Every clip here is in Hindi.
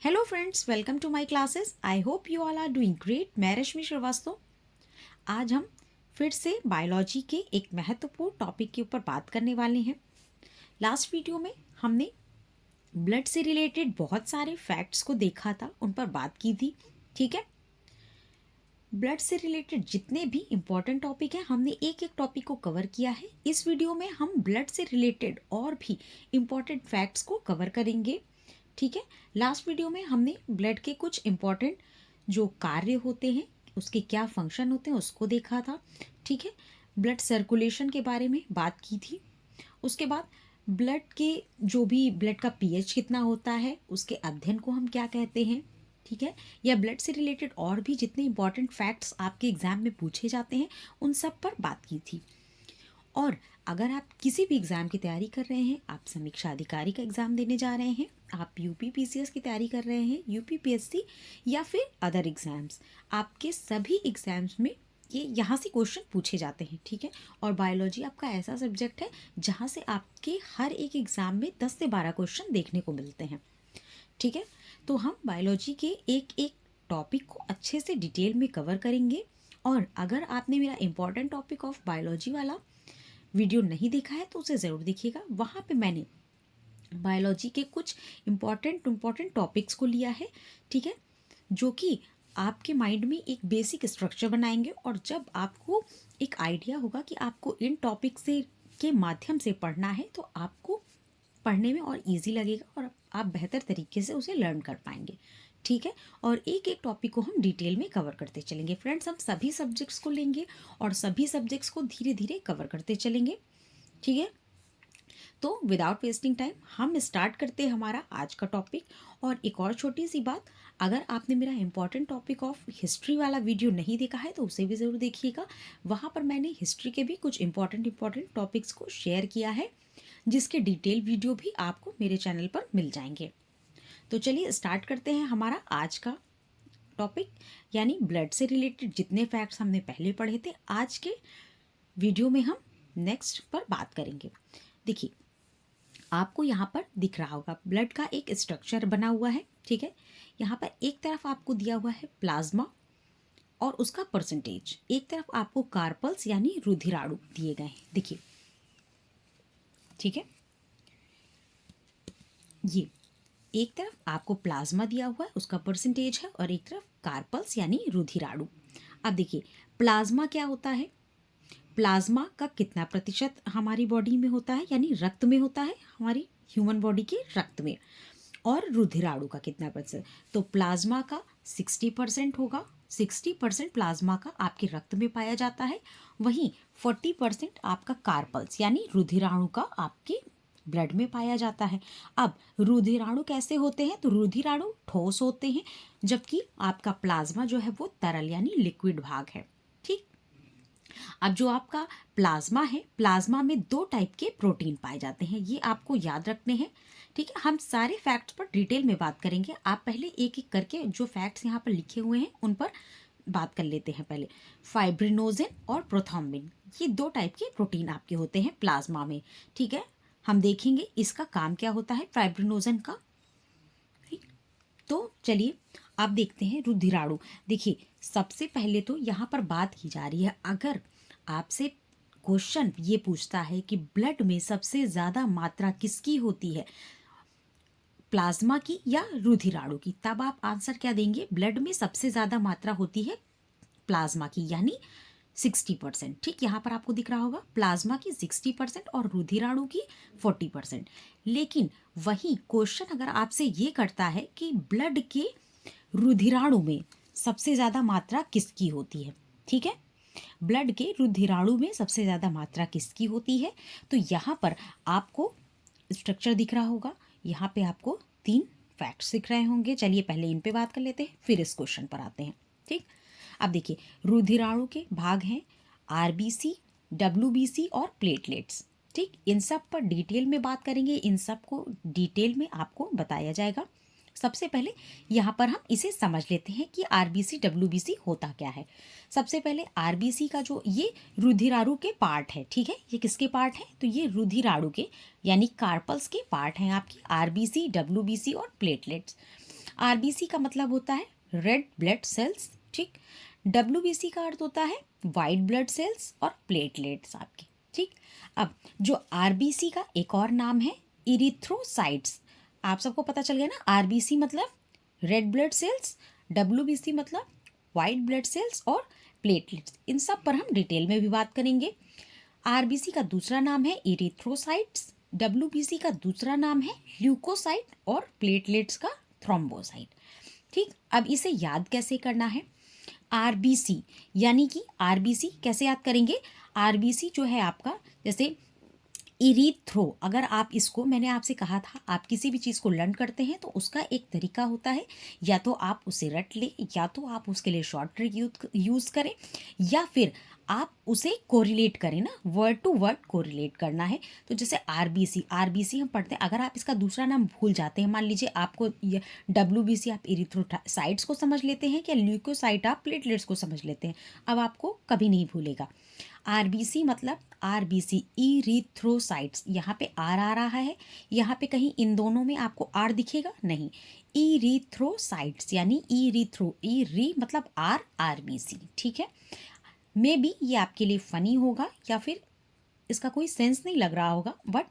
Hello friends, welcome to my classes. I hope you all are doing great. मैं रश्मि श्रीवास्तव। आज हम फिर से बायोलॉजी के एक महत्वपूर्ण टॉपिक के ऊपर बात करने वाले हैं। लास्ट वीडियो में हमने ब्लड से रिलेटेड बहुत सारे फैक्ट्स को देखा था, उन पर बात की थी। ठीक है, ब्लड से रिलेटेड जितने भी इम्पॉर्टेंट टॉपिक हैं हमने एक एक टॉपिक को कवर किया है। इस वीडियो में हम ब्लड से रिलेटेड और भी इम्पॉर्टेंट फैक्ट्स को कवर करेंगे। ठीक है, लास्ट वीडियो में हमने ब्लड के कुछ इम्पॉर्टेंट जो कार्य होते हैं, उसके क्या फंक्शन होते हैं, उसको देखा था। ठीक है, ब्लड सर्कुलेशन के बारे में बात की थी। उसके बाद ब्लड के जो भी ब्लड का पीएच कितना होता है, उसके अध्ययन को हम क्या कहते हैं। ठीक है, या ब्लड से रिलेटेड और भी जितने इंपॉर्टेंट फैक्ट्स आपके एग्जाम में पूछे जाते हैं, उन सब पर बात की थी। और अगर आप किसी भी एग्ज़ाम की तैयारी कर रहे हैं, आप समीक्षा अधिकारी का एग्ज़ाम देने जा रहे हैं, आप यूपी पीसीएस की तैयारी कर रहे हैं, यूपी पीएससी या फिर अदर एग्ज़ाम्स, आपके सभी एग्ज़ाम्स में ये यहाँ से क्वेश्चन पूछे जाते हैं। ठीक है, और बायोलॉजी आपका ऐसा सब्जेक्ट है जहाँ से आपके हर एक एग्ज़ाम में 10 से 12 क्वेश्चन देखने को मिलते हैं। ठीक है, तो हम बायोलॉजी के एक एक टॉपिक को अच्छे से डिटेल में कवर करेंगे। और अगर आपने मेरा इम्पॉर्टेंट टॉपिक ऑफ बायोलॉजी वाला वीडियो नहीं देखा है तो उसे ज़रूर देखिएगा। वहाँ पे मैंने बायोलॉजी के कुछ इम्पॉर्टेंट टॉपिक्स को लिया है। ठीक है, जो कि आपके माइंड में एक बेसिक स्ट्रक्चर बनाएंगे, और जब आपको एक आइडिया होगा कि आपको इन टॉपिक से के माध्यम से पढ़ना है तो आपको पढ़ने में और इजी लगेगा और आप बेहतर तरीके से उसे लर्न कर पाएंगे। ठीक है, और एक एक टॉपिक को हम डिटेल में कवर करते चलेंगे। फ्रेंड्स, हम सभी सब्जेक्ट्स को लेंगे और सभी सब्जेक्ट्स को धीरे धीरे कवर करते चलेंगे। ठीक है, तो विदाउट वेस्टिंग टाइम हम स्टार्ट करते हैं हमारा आज का टॉपिक। और एक और छोटी सी बात, अगर आपने मेरा इंपॉर्टेंट टॉपिक ऑफ हिस्ट्री वाला वीडियो नहीं देखा है तो उसे भी ज़रूर देखिएगा। वहाँ पर मैंने हिस्ट्री के भी कुछ इंपॉर्टेंट टॉपिक्स को शेयर किया है, जिसके डिटेल वीडियो भी आपको मेरे चैनल पर मिल जाएंगे। तो चलिए स्टार्ट करते हैं हमारा आज का टॉपिक, यानी ब्लड से रिलेटेड जितने फैक्ट्स हमने पहले पढ़े थे, आज के वीडियो में हम नेक्स्ट पर बात करेंगे। देखिए, आपको यहाँ पर दिख रहा होगा ब्लड का एक स्ट्रक्चर बना हुआ है। ठीक है, यहाँ पर एक तरफ आपको दिया हुआ है प्लाज्मा और उसका परसेंटेज, एक तरफ आपको कार्पल्स यानी रुधिराणु दिए गए हैं। देखिए, ठीक है, ये एक तरफ आपको प्लाज्मा दिया हुआ है, उसका परसेंटेज है, और एक तरफ कार्पल्स यानी रुधिराणु। अब देखिए, प्लाज्मा क्या होता है, प्लाज्मा का कितना प्रतिशत हमारी बॉडी में होता है, यानी रक्त में होता है, हमारी ह्यूमन बॉडी के रक्त में, और रुधिराणु का कितना प्रतिशत। तो प्लाज्मा का 60% होगा, 60% प्लाज्मा का आपके रक्त में पाया जाता है। वहीं 40% आपका कार्पल्स यानी रुधिराणु का आपके ब्लड में पाया जाता है। अब रुधिराणु कैसे होते हैं, तो रुधिराणु ठोस होते हैं, जबकि आपका प्लाज्मा जो है वो तरल यानी लिक्विड भाग है। ठीक, अब जो आपका प्लाज्मा है, प्लाज्मा में दो टाइप के प्रोटीन पाए जाते हैं, ये आपको याद रखने हैं। ठीक है, हम सारे फैक्ट्स पर डिटेल में बात करेंगे। आप पहले एक एक करके जो फैक्ट्स यहाँ पर लिखे हुए हैं उन पर बात कर लेते हैं। पहले फाइब्रिनोजेन और प्रोथ्रोम्बिन, ये दो टाइप के प्रोटीन आपके होते हैं प्लाज्मा में। ठीक है, हम देखेंगे इसका काम क्या होता है फाइब्रिनोजेन का। तो चलिए आप देखते हैं रुधिराणु। देखिए, सबसे पहले तो यहाँ पर बात की जा रही है, अगर आपसे क्वेश्चन ये पूछता है कि ब्लड में सबसे ज़्यादा मात्रा किसकी होती है, प्लाज्मा की या रुधिराणु की, तब आप आंसर क्या देंगे, ब्लड में सबसे ज़्यादा मात्रा होती है प्लाज्मा की, यानी 60%। ठीक, यहाँ पर आपको दिख रहा होगा प्लाज्मा की 60% और रुधिराणु की 40%। लेकिन वही क्वेश्चन अगर आपसे ये करता है कि ब्लड के रुधिराणु में सबसे ज़्यादा मात्रा किसकी होती है, ठीक है, ब्लड के रुधिराणु में सबसे ज़्यादा मात्रा किसकी होती है, तो यहाँ पर आपको स्ट्रक्चर दिख रहा होगा। यहाँ पे आपको 3 फैक्ट्स दिख रहे होंगे। चलिए पहले इन पे बात कर लेते हैं, फिर इस क्वेश्चन पर आते हैं। ठीक, अब देखिए, रुधिराणु के भाग हैं आरबीसी, डब्ल्यूबीसी और प्लेटलेट्स। ठीक, इन सब पर डिटेल में बात करेंगे, इन सब को डिटेल में आपको बताया जाएगा। सबसे पहले यहाँ पर हम इसे समझ लेते हैं कि आरबीसी डब्ल्यूबीसी होता क्या है। सबसे पहले आरबीसी का जो ये रुधिराणु के पार्ट है, ठीक है, ये किसके पार्ट है, तो ये रुधिराणु के यानी कार्पल्स के पार्ट हैं आपकी आरबीसी, डब्ल्यूबीसी और प्लेटलेट्स। आरबीसी का मतलब होता है रेड ब्लड सेल्स, ठीक। डब्ल्यूबीसी का अर्थ होता है वाइट ब्लड सेल्स और प्लेटलेट्स आपके, ठीक। अब जो आरबीसी का एक और नाम है इरिथ्रोसाइट्स। आप सबको पता चल गया ना, आरबीसी मतलब रेड ब्लड सेल्स, डब्ल्यूबीसी मतलब वाइट ब्लड सेल्स और प्लेटलेट्स। इन सब पर हम डिटेल में भी बात करेंगे। आरबीसी का दूसरा नाम है इरिथ्रोसाइट्स, डब्ल्यूबीसी का दूसरा नाम है ल्यूकोसाइट और प्लेटलेट्स का थ्रोम्बोसाइट, ठीक। अब इसे याद कैसे करना है? आरबीसी यानी कि आरबीसी कैसे याद करेंगे? आरबीसी जो है आपका, जैसे इरीथ्रो, अगर आप इसको, मैंने आपसे कहा था आप किसी भी चीज़ को लर्न करते हैं तो उसका एक तरीका होता है, या तो आप उसे रट लें, या तो आप उसके लिए शॉर्ट ट्रिक यूज़ करें, या फिर आप उसे कोरिलेट करें ना, वर्ड टू वर्ड कोरिलेट करना है। तो जैसे आरबीसी, आरबीसी हम पढ़ते हैं, अगर आप इसका दूसरा नाम भूल जाते हैं, मान लीजिए आपको डब्ल्यूबीसी आप इरिथ्रोसाइट्स को समझ लेते हैं, या ल्यूकोसाइट आप प्लेटलेट्स को समझ लेते हैं, अब आपको कभी नहीं भूलेगा। आरबीसी मतलब आरबीसी इरिथ्रोसाइट्स, यहाँ पे आर आ रहा है, यहाँ पे कहीं इन दोनों में आपको आर दिखेगा नहीं, इरिथ्रोसाइट्स यानी इरिथ्रो, इरी मतलब आर, आरबीसी, ठीक है। मे बी ये आपके लिए फ़नी होगा या फिर इसका कोई सेंस नहीं लग रहा होगा, बट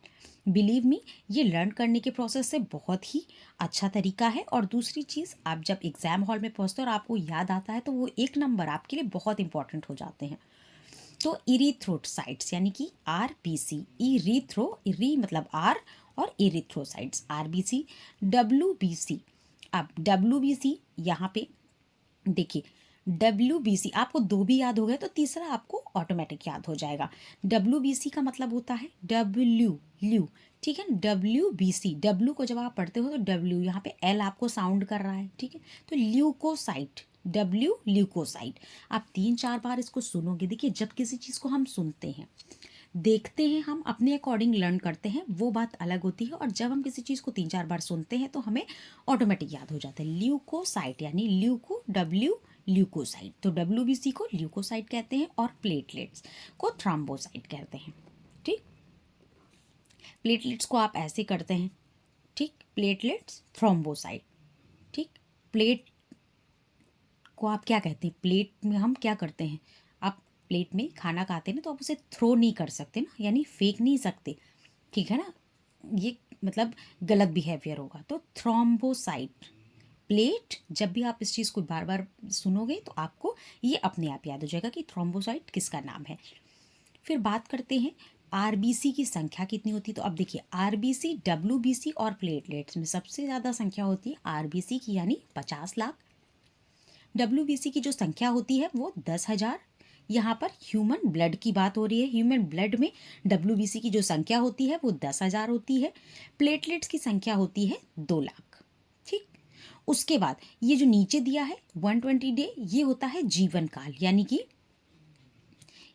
बिलीव मी, ये लर्न करने के प्रोसेस से बहुत ही अच्छा तरीका है। और दूसरी चीज़, आप जब एग्ज़ाम हॉल में पहुँचते हो और आपको याद आता है तो वो एक नंबर आपके लिए बहुत इंपॉर्टेंट हो जाते हैं। तो इरिथ्रोसाइट्स यानी कि आरबीसी, इरिथ्रो, इरी मतलब आर और इरिथ्रोसाइट्स आरबीसी, डब्ल्यूबीसी। अब डब्ल्यूबीसी यहाँ पे देखिए, डब्ल्यूबीसी आपको दो भी याद हो गए तो तीसरा आपको ऑटोमेटिक याद हो जाएगा। डब्ल्यूबीसी का मतलब होता है डब्ल्यू, ल्यू, ठीक है। डब्ल्यूबीसी, डब्ल्यू को जब आप पढ़ते हो तो डब्ल्यू, यहाँ पे एल आपको साउंड कर रहा है, ठीक है। तो ल्यूकोसाइट, डब्ल्यू ल्यूकोसाइट। आप 3-4 बार इसको सुनोगे। देखिए, जब किसी चीज़ को हम सुनते हैं, देखते हैं, हम अपने अकॉर्डिंग लर्न करते हैं, वो बात अलग होती है, और जब हम किसी चीज़ को 3-4 बार सुनते हैं तो हमें ऑटोमेटिक याद हो जाता है। ल्यूकोसाइट यानी ल्यूको, डब्ल्यू ल्यूकोसाइट, तो डब्ल्यूबीसी को ल्यूकोसाइट कहते हैं और प्लेटलेट्स को थ्रोम्बोसाइट कहते हैं, ठीक। प्लेटलेट्स को आप ऐसे करते हैं, ठीक, प्लेटलेट्स, थ्रोम्बोसाइट, ठीक। प्लेट को आप क्या कहते हैं? प्लेट में हम क्या करते हैं? आप प्लेट में खाना खाते हैं ना, तो आप उसे थ्रो नहीं कर सकते ना, यानी फेंक नहीं सकते, ठीक है ना, ये मतलब गलत बिहेवियर होगा। तो थ्रोम्बोसाइट, प्लेट, जब भी आप इस चीज़ को बार बार सुनोगे तो आपको ये अपने आप याद हो जाएगा कि थ्रोम्बोसाइट किसका नाम है। फिर बात करते हैं आरबीसी की संख्या कितनी होती है। तो अब देखिए, आरबीसी, डब्ल्यूबीसी और प्लेटलेट्स में सबसे ज़्यादा संख्या होती है आरबीसी की, यानी 50 लाख। डब्ल्यूबीसी की जो संख्या होती है वो 10,000। यहाँ पर ह्यूमन ब्लड की बात हो रही है, ह्यूमन ब्लड में डब्ल्यूबीसी की जो संख्या होती है वो 10,000 होती है। प्लेटलेट्स की संख्या होती है 2 लाख, ठीक। उसके बाद ये जो नीचे दिया है 120 डे, ये होता है जीवन काल, यानी कि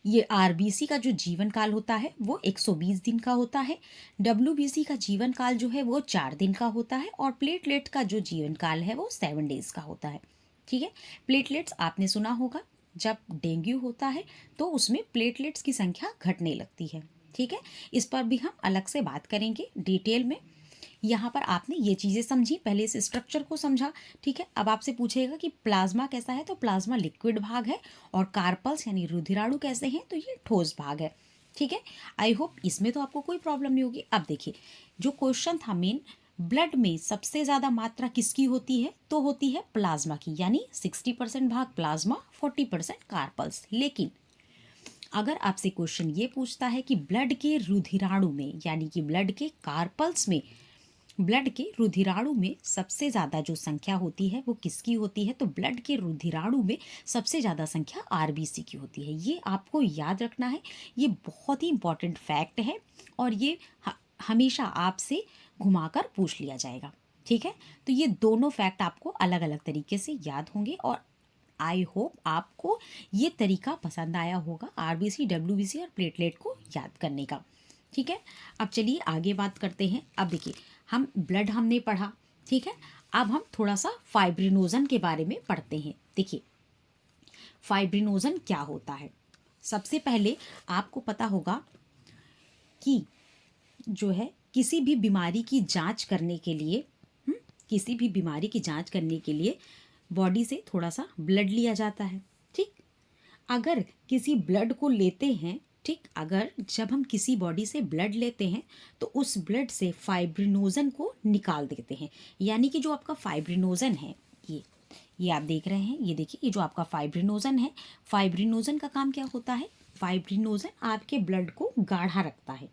ये आरबीसी का जो जीवन काल होता है वो 120 दिन का होता है। डब्ल्यूबीसी का जीवन काल जो है वो 4 दिन का होता है, और प्लेटलेट का जो जीवन काल है वो 7 डेज का होता है, ठीक है। प्लेटलेट्स आपने सुना होगा, जब डेंगू होता है तो उसमें प्लेटलेट्स की संख्या घटने लगती है, ठीक है। इस पर भी हम अलग से बात करेंगे डिटेल में। यहाँ पर आपने ये चीज़ें समझी, पहले इस स्ट्रक्चर को समझा, ठीक है। अब आपसे पूछेगा कि प्लाज्मा कैसा है, तो प्लाज्मा लिक्विड भाग है, और कार्पल्स यानी रुधिराणु कैसे हैं, तो ये ठोस भाग है, ठीक है। आई होप इसमें तो आपको कोई प्रॉब्लम नहीं होगी। अब देखिए, जो क्वेश्चन था मेन, ब्लड में सबसे ज़्यादा मात्रा किसकी होती है, तो होती है प्लाज्मा की, यानी 60% भाग प्लाज्मा, 40% कार्पल्स। लेकिन अगर आपसे क्वेश्चन ये पूछता है कि ब्लड के रुधिराणु में, यानी कि ब्लड के कार्पल्स में, ब्लड के रुधिराणु में सबसे ज़्यादा जो संख्या होती है वो किसकी होती है, तो ब्लड के रुधिराणु में सबसे ज़्यादा संख्या आरबीसी की होती है। ये आपको याद रखना है, ये बहुत ही इंपॉर्टेंट फैक्ट है, और ये हमेशा आपसे घुमाकर पूछ लिया जाएगा, ठीक है। तो ये दोनों फैक्ट आपको अलग अलग तरीके से याद होंगे, और आई होप आपको ये तरीका पसंद आया होगा आरबीसी, डब्ल्यूबीसी और प्लेटलेट को याद करने का, ठीक है। अब चलिए आगे बात करते हैं। अब देखिए, हम ब्लड हमने पढ़ा, ठीक है। अब हम थोड़ा सा फाइब्रिनोजन के बारे में पढ़ते हैं। देखिए, फाइब्रिनोजन क्या होता है। सबसे पहले आपको पता होगा कि जो है किसी भी बीमारी की जांच करने के लिए किसी भी बीमारी की जांच करने के लिए बॉडी से थोड़ा सा ब्लड लिया जाता है। ठीक, अगर किसी ब्लड को लेते हैं, ठीक, अगर जब हम किसी बॉडी से ब्लड लेते हैं तो उस ब्लड से फाइब्रिनोजन को निकाल देते हैं। यानी कि जो आपका फाइब्रिनोजन है, ये आप देख रहे हैं, ये देखिए, ये जो आपका फाइब्रिनोजन है, फाइब्रिनोजन का काम क्या होता है? फाइब्रिनोजन आपके ब्लड को गाढ़ा रखता है।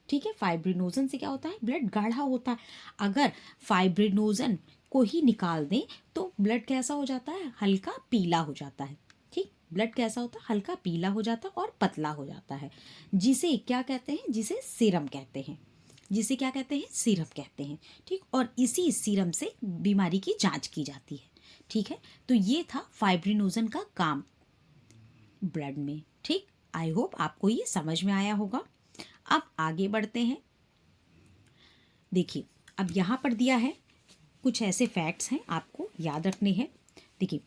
ठीक है, फाइब्रिनोजन से क्या होता है? ब्लड गाढ़ा होता है। अगर फाइब्रिनोजन को ही निकाल दें तो ब्लड कैसा हो जाता है? हल्का पीला हो जाता है। ठीक, ब्लड कैसा होता है? हल्का पीला हो जाता है और पतला हो जाता है, जिसे क्या कहते हैं? जिसे सीरम कहते हैं। जिसे क्या कहते हैं? सीरम कहते हैं। ठीक, और इसी सीरम से बीमारी की जांच की जाती है। ठीक है, तो ये था फाइब्रिनोजन का काम ब्लड में। ठीक, आई होप आपको ये समझ में आया होगा। अब आगे बढ़ते हैं। देखिए, अब यहाँ पर दिया है कुछ ऐसे फैक्ट्स हैं आपको याद रखने हैं। देखिए,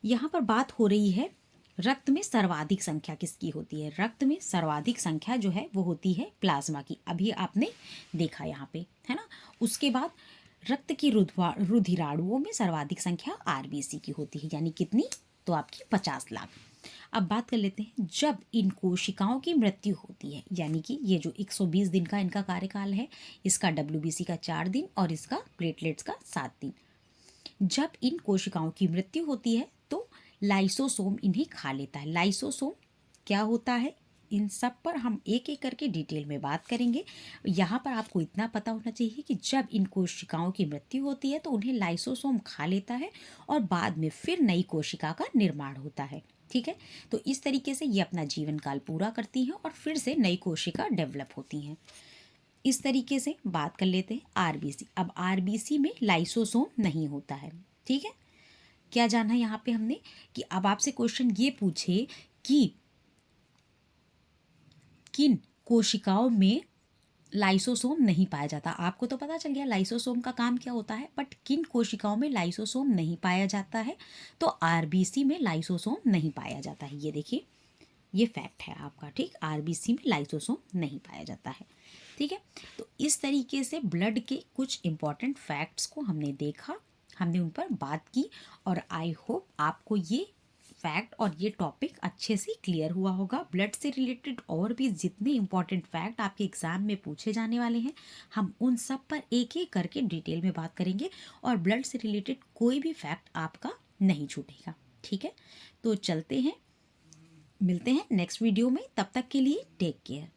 यहाँ पर बात हो रही है रक्त में सर्वाधिक संख्या किसकी होती है? रक्त में सर्वाधिक संख्या जो है वो होती है प्लाज्मा की। अभी आपने देखा यहाँ पे, है ना। उसके बाद रक्त की रुधिराणुओं में सर्वाधिक संख्या आरबीसी की होती है। यानी कितनी? तो आपकी 50 लाख। अब बात कर लेते हैं, जब इन कोशिकाओं की मृत्यु होती है, यानी कि ये जो 120 दिन का इनका कार्यकाल है, इसका डब्ल्यूबीसी का 4 दिन और इसका प्लेटलेट्स का 7 दिन। जब इन कोशिकाओं की मृत्यु होती है तो लाइसोसोम इन्हें खा लेता है। लाइसोसोम क्या होता है? इन सब पर हम एक एक करके डिटेल में बात करेंगे। यहाँ पर आपको इतना पता होना चाहिए कि जब इन कोशिकाओं की मृत्यु होती है तो उन्हें लाइसोसोम खा लेता है और बाद में फिर नई कोशिका का निर्माण होता है। ठीक है, तो इस तरीके से ये अपना जीवन काल पूरा करती हैं और फिर से नई कोशिका डेवलप होती हैं। इस तरीके से बात कर लेते हैं आरबीसी। अब आरबीसी में लाइसोसोम नहीं होता है। ठीक है, क्या जानना है यहाँ पे हमने कि अब आपसे क्वेश्चन ये पूछे कि किन कोशिकाओं में लाइसोसोम नहीं पाया जाता। आपको तो पता चल गया लाइसोसोम का काम क्या होता है, बट किन कोशिकाओं में लाइसोसोम नहीं पाया जाता है? तो आरबीसी में लाइसोसोम नहीं पाया जाता है। ये देखिए, ये फैक्ट है आपका। ठीक, आरबीसी में लाइसोसोम नहीं पाया जाता है। ठीक है, तो इस तरीके से ब्लड के कुछ इंपॉर्टेंट फैक्ट्स को हमने देखा, हमने उन पर बात की, और आई होप आपको ये फैक्ट और ये टॉपिक अच्छे से क्लियर हुआ होगा। ब्लड से रिलेटेड और भी जितने इंपॉर्टेंट फैक्ट आपके एग्जाम में पूछे जाने वाले हैं, हम उन सब पर एक एक करके डिटेल में बात करेंगे और ब्लड से रिलेटेड कोई भी फैक्ट आपका नहीं छूटेगा। ठीक है, तो चलते हैं, मिलते हैं नेक्स्ट वीडियो में। तब तक के लिए टेक केयर।